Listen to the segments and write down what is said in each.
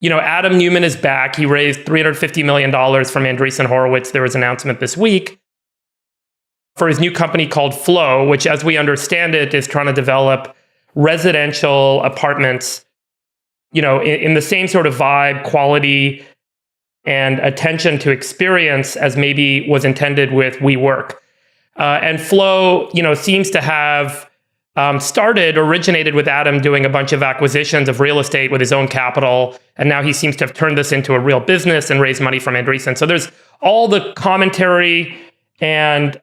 Adam Neumann is back. He raised $350 million from Andreessen Horowitz. There was an announcement this week for his new company called Flow, which, as we understand it, is trying to develop residential apartments, in the same sort of vibe, quality, and attention to experience as maybe was intended with WeWork. And Flow, seems to have originated with Adam doing a bunch of acquisitions of real estate with his own capital. And now he seems to have turned this into a real business and raised money from Andreessen. So there's all the commentary and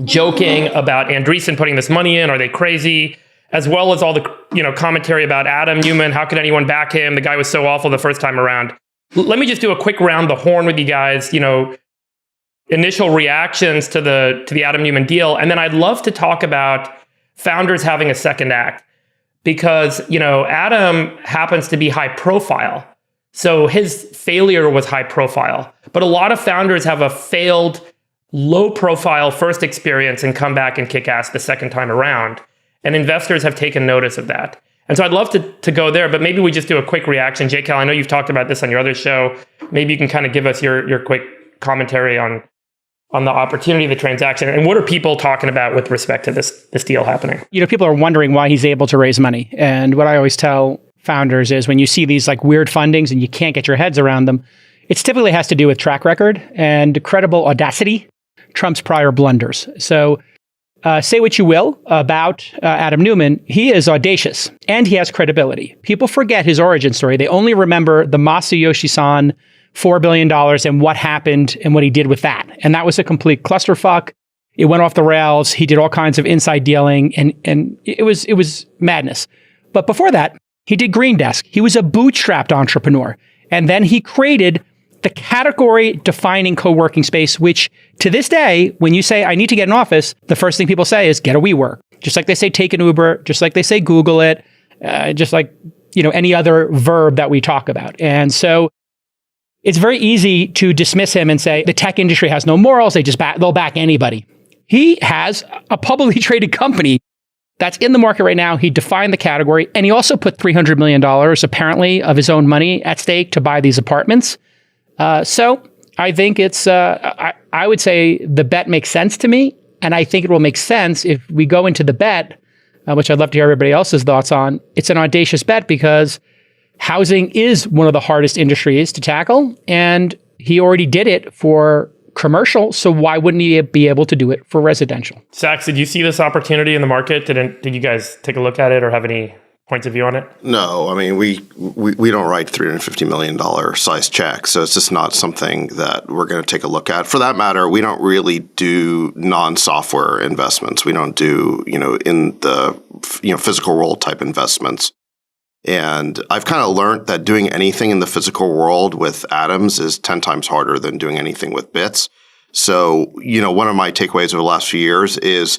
joking about Andreessen putting this money in. Are they crazy? As well as all the, commentary about Adam Neumann. How could anyone back him? The guy was so awful the first time around. Let me just do a quick round the horn with you guys, initial reactions to the Adam Neumann deal. And then I'd love to talk about founders having a second act, because, Adam happens to be high profile. So his failure was high profile, but a lot of founders have a failed low profile first experience and come back and kick ass the second time around. And investors have taken notice of that. And so I'd love to go there, but maybe we just do a quick reaction. J. Cal, I know you've talked about this on your other show. Maybe you can kind of give us your quick commentary on the opportunity of the transaction, and what are people talking about with respect to this deal happening? People are wondering why he's able to raise money. And what I always tell founders is when you see these like weird fundings and you can't get your heads around them, it typically has to do with track record, and credible audacity trumps prior blunders. So say what you will about Adam Neumann, he is audacious and he has credibility. People forget his origin story. They only remember the Masayoshi-san $4 billion and what happened and what he did with that. And that was a complete clusterfuck. It went off the rails. He did all kinds of inside dealing, and it was madness. But before that, he did Green Desk. He was a bootstrapped entrepreneur. And then he created the category-defining co-working space, which to this day, when you say, I need to get an office, the first thing people say is get a WeWork. Just like they say, take an Uber, just like they say, Google it, just like any other verb that we talk about. And so it's very easy to dismiss him and say the tech industry has no morals. They'll back anybody. He has a publicly traded company that's in the market right now. He defined the category, and he also put $300 million apparently of his own money at stake to buy these apartments. So I think I would say the bet makes sense to me, and I think it will make sense if we go into the bet, which I'd love to hear everybody else's thoughts on. It's an audacious bet because housing is one of the hardest industries to tackle, and he already did it for commercial, so why wouldn't he be able to do it for residential? Sachs, did you see this opportunity in the market? Did you guys take a look at it or have any points of view on it? No, I mean, we don't write $350 million size checks, so it's just not something that we're going to take a look at. For that matter, we don't really do non-software investments. We don't do, in the physical world type investments. And I've kind of learned that doing anything in the physical world with atoms is 10 times harder than doing anything with bits. So, one of my takeaways over the last few years is,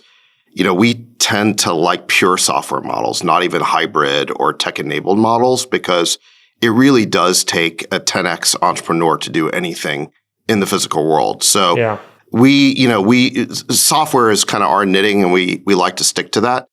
we tend to like pure software models, not even hybrid or tech-enabled models, because it really does take a 10x entrepreneur to do anything in the physical world. So yeah. Software is kind of our knitting, and we like to stick to that.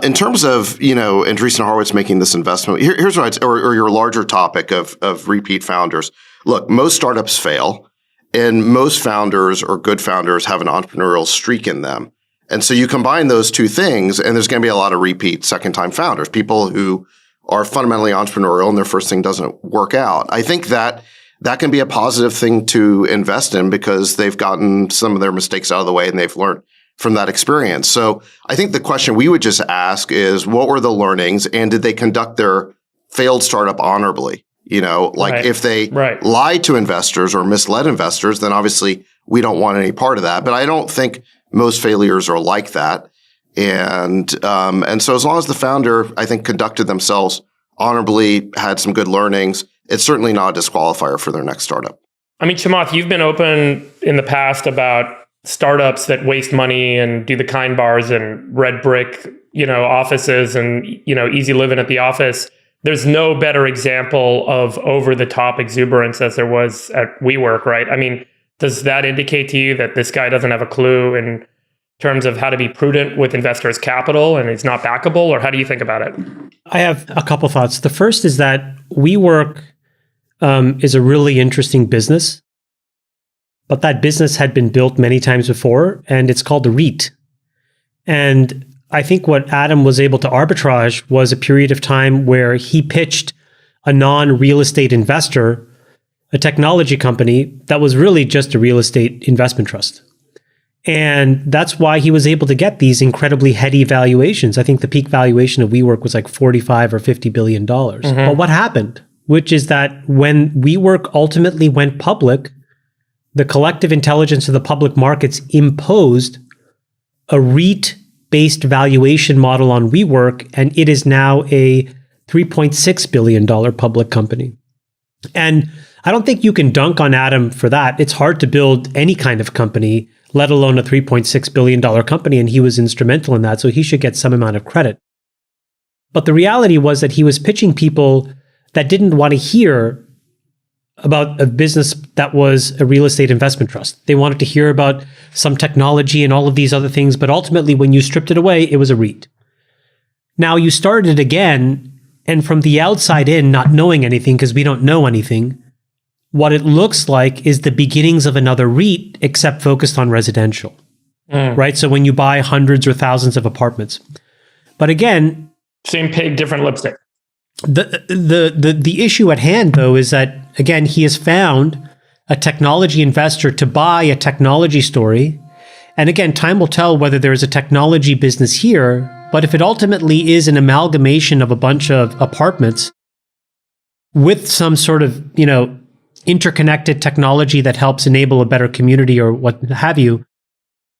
In terms of, Andreessen Horowitz making this investment, here's what or your larger topic of repeat founders. Look, most startups fail, and most founders or good founders have an entrepreneurial streak in them. And so you combine those two things, and there's going to be a lot of repeat second-time founders, people who are fundamentally entrepreneurial and their first thing doesn't work out. I think that can be a positive thing to invest in because they've gotten some of their mistakes out of the way and they've learned from that experience. So I think the question we would just ask is, what were the learnings, and did they conduct their failed startup honorably? If they lied to investors or misled investors, then obviously we don't want any part of that. But I don't think most failures are like that. And so as long as the founder, I think, conducted themselves honorably, had some good learnings, it's certainly not a disqualifier for their next startup. I mean, Chamath, you've been open in the past about startups that waste money and do the kind bars and red brick, offices and, easy living at the office. There's no better example of over-the-top exuberance as there was at WeWork, right? I mean, does that indicate to you that this guy doesn't have a clue in terms of how to be prudent with investors' capital and it's not backable, or how do you think about it? I have a couple thoughts. The first is that WeWork is a really interesting business, but that business had been built many times before, and it's called a REIT. And I think what Adam was able to arbitrage was a period of time where he pitched a non-real estate investor a technology company that was really just a real estate investment trust. And that's why he was able to get these incredibly heady valuations. I think the peak valuation of WeWork was like $45 or $50 billion. But what happened, which is that when WeWork ultimately went public, the collective intelligence of the public markets imposed a REIT-based valuation model on WeWork, and it is now a $3.6 billion public company. And I don't think you can dunk on Adam for that. It's hard to build any kind of company, let alone a $3.6 billion company, and he was instrumental in that, so he should get some amount of credit. But the reality was that he was pitching people that didn't want to hear about a business that was a real estate investment trust. They wanted to hear about some technology and all of these other things, but ultimately, when you stripped it away, it was a REIT. Now, you started again, and from the outside in, not knowing anything, because we don't know anything, what it looks like is the beginnings of another REIT, except focused on residential, right? So when you buy hundreds or thousands of apartments. But again, same pig, different lipstick. The issue at hand, though, is that, again, he has found a technology investor to buy a technology story. And again, time will tell whether there's a technology business here. But if it ultimately is an amalgamation of a bunch of apartments with some sort of, interconnected technology that helps enable a better community or what have you,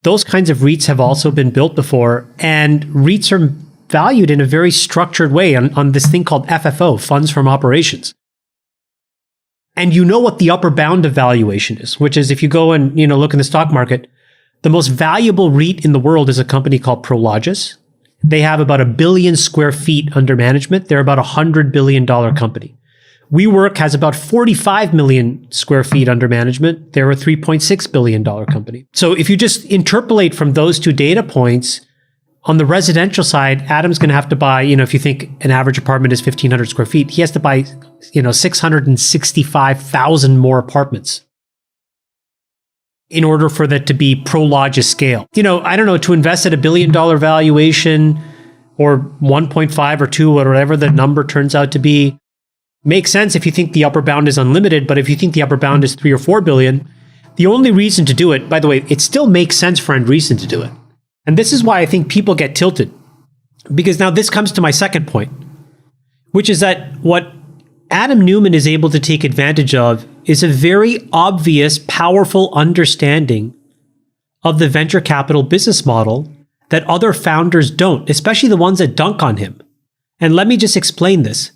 those kinds of REITs have also been built before. And REITs are valued in a very structured way on this thing called FFO, funds from operations. And you know what the upper bound of valuation is, which is if you go and look in the stock market, the most valuable REIT in the world is a company called Prologis. They have about 1 billion square feet under management. They're about $100 billion company. WeWork has about 45 million square feet under management. They're a $3.6 billion company. So if you just interpolate from those two data points, on the residential side, Adam's going to have to buy, if you think an average apartment is 1,500 square feet, he has to buy, 665,000 more apartments in order for that to be Prologis scale. I don't know, to invest at $1 billion valuation or 1.5 or 2 or whatever the number turns out to be, makes sense if you think the upper bound is unlimited, but if you think the upper bound is 3 or 4 billion, the only reason to do it, by the way, it still makes sense for Andreessen to do it. And this is why I think people get tilted. Because now this comes to my second point, which is that what Adam Neumann is able to take advantage of is a very obvious, powerful understanding of the venture capital business model that other founders don't, especially the ones that dunk on him. And let me just explain this.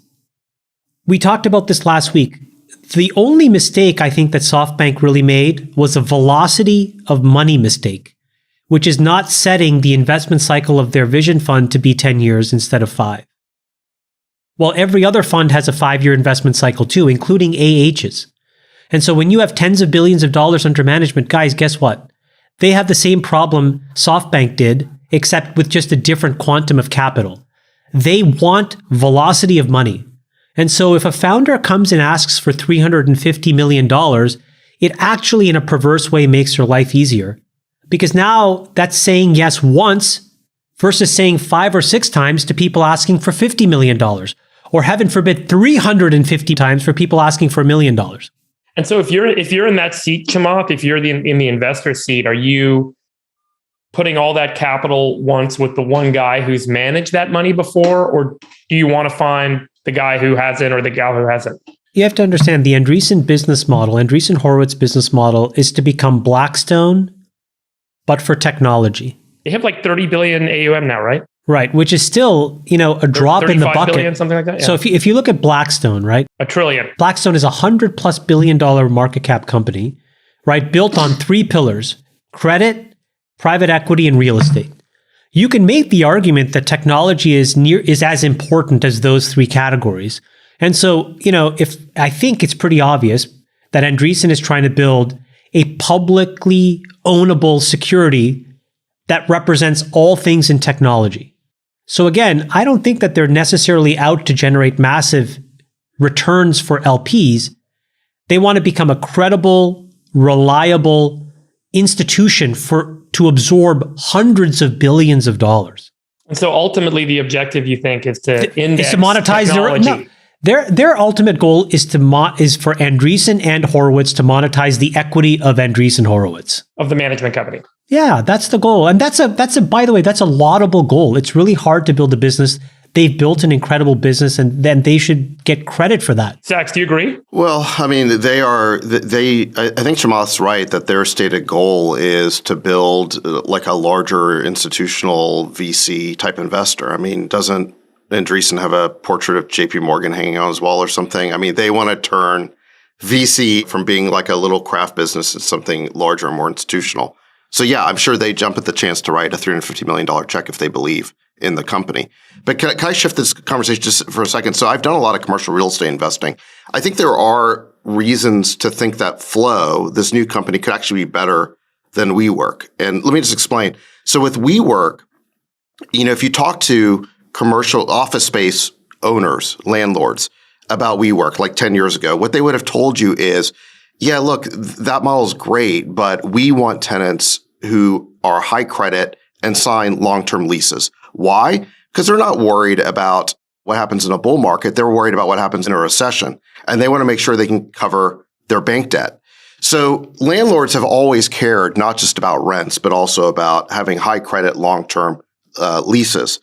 We talked about this last week. The only mistake I think that SoftBank really made was a velocity of money mistake, which is not setting the investment cycle of their vision fund to be 10 years instead of 5. Well, every other fund has a 5-year investment cycle too, including AHs. And so when you have tens of billions of dollars under management, guys, guess what? They have the same problem SoftBank did, except with just a different quantum of capital. They want velocity of money. And so if a founder comes and asks for $350 million, it actually in a perverse way makes their life easier. Because now that's saying yes once versus saying 5 or 6 times to people asking for $50 million. Or heaven forbid, 350 times for people asking for $1 million. And so if you're in that seat, Chamath, if you're in the investor seat, are you putting all that capital once with the one guy who's managed that money before? Or do you want to find the guy who hasn't or the gal who hasn't? You have to understand the Andreessen business model, Andreessen Horowitz business model is to become Blackstone, but for technology. They have like 30 billion AUM now, right? Right, which is still, a drop in the bucket. Billion, something like that. Yeah. So if you look at Blackstone, right? $1 trillion. Blackstone is $100+ billion market cap company, right? Built on 3 pillars: credit, private equity, and real estate. You can make the argument that technology is as important as those 3 categories. And so, if I think it's pretty obvious that Andreessen is trying to build a publicly ownable security that represents all things in technology. So again, I don't think that they're necessarily out to generate massive returns for LPs. They want to become a credible, reliable institution to absorb hundreds of billions of dollars. And so ultimately the objective, you think, is to index to monetize technology. Their ultimate goal is for Andreessen and Horowitz to monetize the equity of Andreessen Horowitz. Of the management company. Yeah, that's the goal. And that's a by the way, that's a laudable goal. It's really hard to build a business. They've built an incredible business, and then they should get credit for that. Sachs, do you agree? Well, I mean, I think Chamath's right that their stated goal is to build like a larger institutional VC type investor. I mean, doesn't Andreessen have a portrait of JP Morgan hanging on his wall or something? I mean, they want to turn VC from being like a little craft business into something larger and more institutional. So yeah, I'm sure they jump at the chance to write a $350 million check if they believe in the company. But can I shift this conversation just for a second? So I've done a lot of commercial real estate investing. I think there are reasons to think that Flow, this new company, could actually be better than WeWork. And let me just explain. So with WeWork, if you talk to commercial office space owners, landlords about WeWork like 10 years ago, what they would have told you is, yeah, look, that model is great, but we want tenants who are high credit and sign long-term leases. Why? Because they're not worried about what happens in a bull market. They're worried about what happens in a recession, and they want to make sure they can cover their bank debt. So landlords have always cared not just about rents, but also about having high credit long-term leases.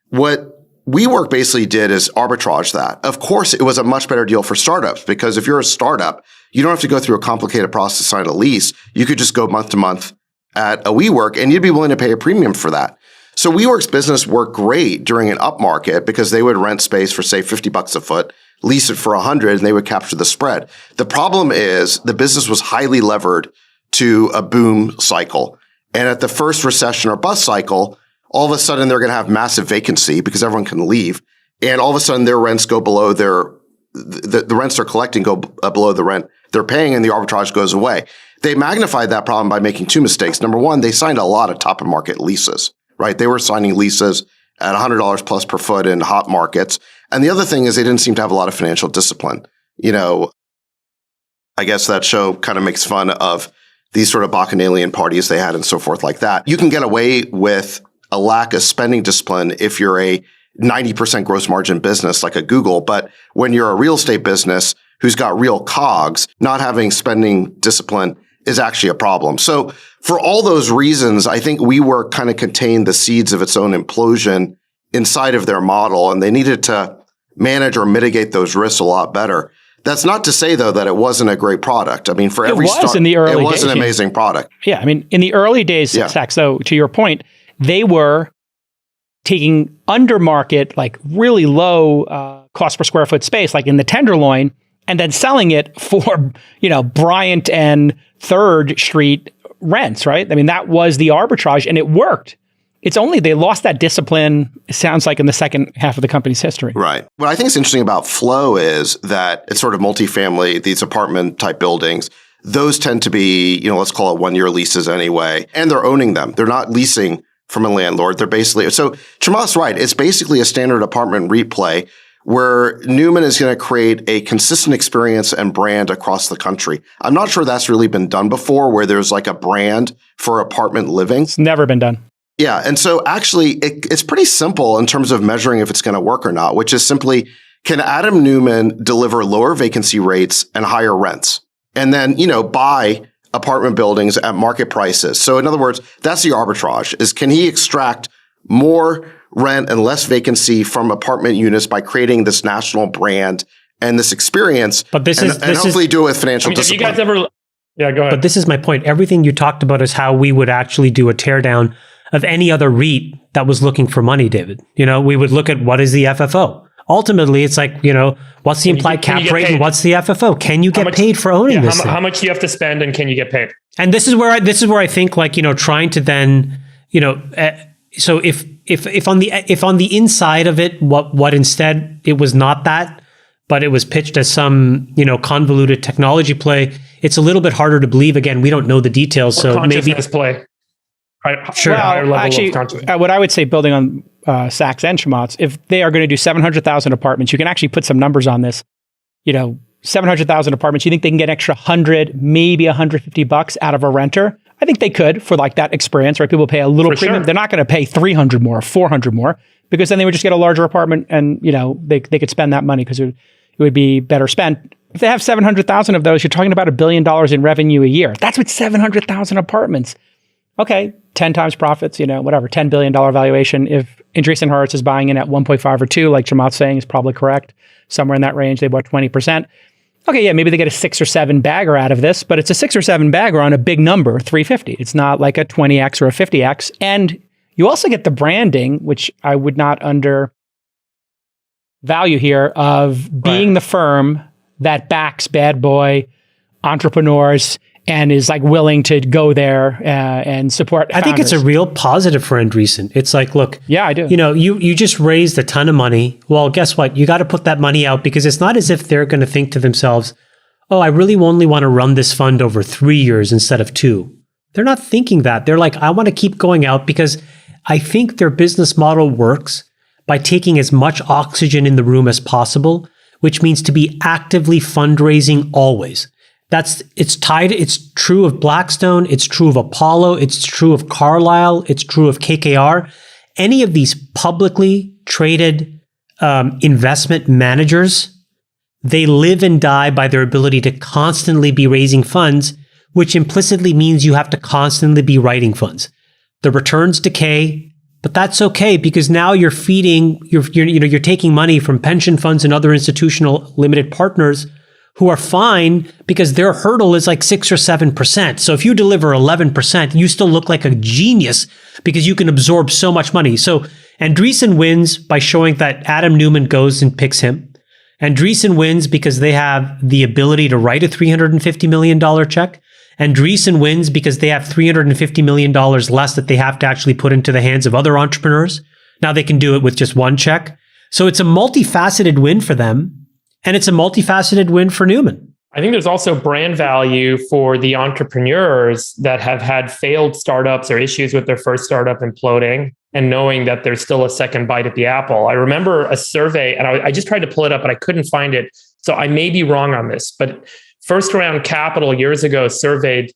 What WeWork basically did is arbitrage that. Of course, it was a much better deal for startups because if you're a startup, you don't have to go through a complicated process to sign a lease. You could just go month to month at a WeWork and you'd be willing to pay a premium for that. So WeWork's business worked great during an up market because they would rent space for say $50 a foot, lease it for $100, and they would capture the spread. The problem is the business was highly levered to a boom cycle. And at the first recession or bust cycle, all of a sudden they're going to have massive vacancy because everyone can leave. And all of a sudden their rents go below the rents they're collecting go below the rent they're paying and the arbitrage goes away. They magnified that problem by making two mistakes. Number one, they signed a lot of top of market leases, right? They were signing leases at $100 plus per foot in hot markets. And the other thing is they didn't seem to have a lot of financial discipline. I guess that show kind of makes fun of these sort of bacchanalian parties they had and so forth like that. You can get away with a lack of spending discipline if you're a 90% gross margin business like a Google. But when you're a real estate business who's got real cogs, not having spending discipline is actually a problem. So for all those reasons, I think WeWork kind of contained the seeds of its own implosion inside of their model, and they needed to manage or mitigate those risks a lot better. That's not to say, though, that it wasn't a great product. I mean, for every start, it was an amazing product. Yeah, I mean, in the early days, Zach, so to your point, they were taking under market, like really low cost per square foot space, like in the Tenderloin, and then selling it for, Bryant and 3rd Street rents, right? I mean, that was the arbitrage and it worked. It's only they lost that discipline, it sounds like, in the second half of the company's history. Right. What I think is interesting about Flow is that it's sort of multifamily, these apartment type buildings. Those tend to be, let's call it 1-year leases anyway, and they're owning them. They're not leasing from a landlord. They're basically, so Chamath's right. It's basically a standard apartment replay where Newman is going to create a consistent experience and brand across the country. I'm not sure that's really been done before, where there's like a brand for apartment living. It's never been done. Yeah. And so actually it's pretty simple in terms of measuring if it's going to work or not, which is simply, can Adam Newman deliver lower vacancy rates and higher rents? And then, buy apartment buildings at market prices. So in other words, that's the arbitrage, is can he extract more rent and less vacancy from apartment units by creating this national brand and this experience, but hopefully do it with financial discipline. Have you guys ever... Yeah, go ahead. But this is my point. Everything you talked about is how we would actually do a teardown of any other REIT that was looking for money, David. We would look at what is the FFO. Ultimately, it's like, what's the implied cap rate and what's the FFO? Can you get paid for owning this thing? How much do you have to spend and can you get paid? And this is where I think, like, trying to then, so if on the inside of it, what instead it was not that, but it was pitched as some, convoluted technology play, it's a little bit harder to believe. Again, we don't know the details. So maybe play. Sure. higher level actually, of conscious. what I would say, building on Sachs and Chamath's, if they are going to do 700,000 apartments, you can actually put some numbers on this. 700,000 apartments, you think they can get an extra 100, maybe $150 out of a renter? I think they could for like that experience, right? People pay a little premium. Sure. They're not going to pay 300 more, 400 more, because then they would just get a larger apartment and, they could spend that money because it would be better spent. If they have 700,000 of those, you're talking about $1 billion in revenue a year. That's with 700,000 apartments. Okay, 10 times profits, whatever, $10 billion valuation. If Andreessen Horowitz is buying in at 1.5 or 2, like Chamath's saying, is probably correct. Somewhere in that range, they bought 20%. Okay, yeah, maybe they get a 6 or 7 bagger out of this, but it's a 6 or 7 bagger on a big number, 350. It's not like a 20x or a 50x. And you also get the branding, which I would not undervalue here, of being the firm that backs bad boy entrepreneurs and is like willing to go there and support founders. I think it's a real positive for Andreessen. It's like, look, yeah, I do. You just raised a ton of money. Well, guess what? You got to put that money out because it's not as if they're going to think to themselves, oh, I really only want to run this fund over 3 years instead of 2. They're not thinking that. They're like, I want to keep going out because I think their business model works by taking as much oxygen in the room as possible, which means to be actively fundraising always. It's true of Blackstone, it's true of Apollo, it's true of Carlyle, it's true of KKR. Any of these publicly traded investment managers, they live and die by their ability to constantly be raising funds, which implicitly means you have to constantly be writing funds. The returns decay, but that's okay because now you're taking money from pension funds and other institutional limited partners who are fine because their hurdle is like 6 or 7%. So if you deliver 11%, you still look like a genius because you can absorb so much money. So Andreessen wins by showing that Adam Neumann goes and picks him. Andreessen wins because they have the ability to write a $350 million check. Andreessen wins because they have $350 million less that they have to actually put into the hands of other entrepreneurs. Now they can do it with just one check. So it's a multifaceted win for them. And it's a multifaceted win for Neumann. I think there's also brand value for the entrepreneurs that have had failed startups or issues with their first startup imploding and knowing that there's still a second bite at the apple. I remember a survey, and I just tried to pull it up, but I couldn't find it. So I may be wrong on this, but First Round Capital years ago surveyed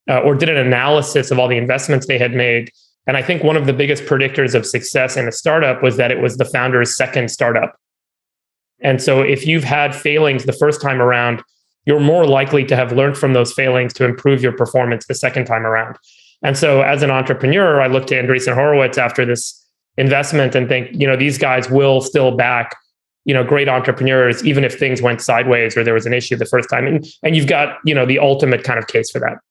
or did an analysis of all the investments they had made. And I think one of the biggest predictors of success in a startup was that it was the founder's second startup. And so if you've had failings the first time around, you're more likely to have learned from those failings to improve your performance the second time around. And so as an entrepreneur, I look to Andreessen Horowitz after this investment and think, these guys will still back, great entrepreneurs, even if things went sideways or there was an issue the first time. And you've got, the ultimate kind of case for that.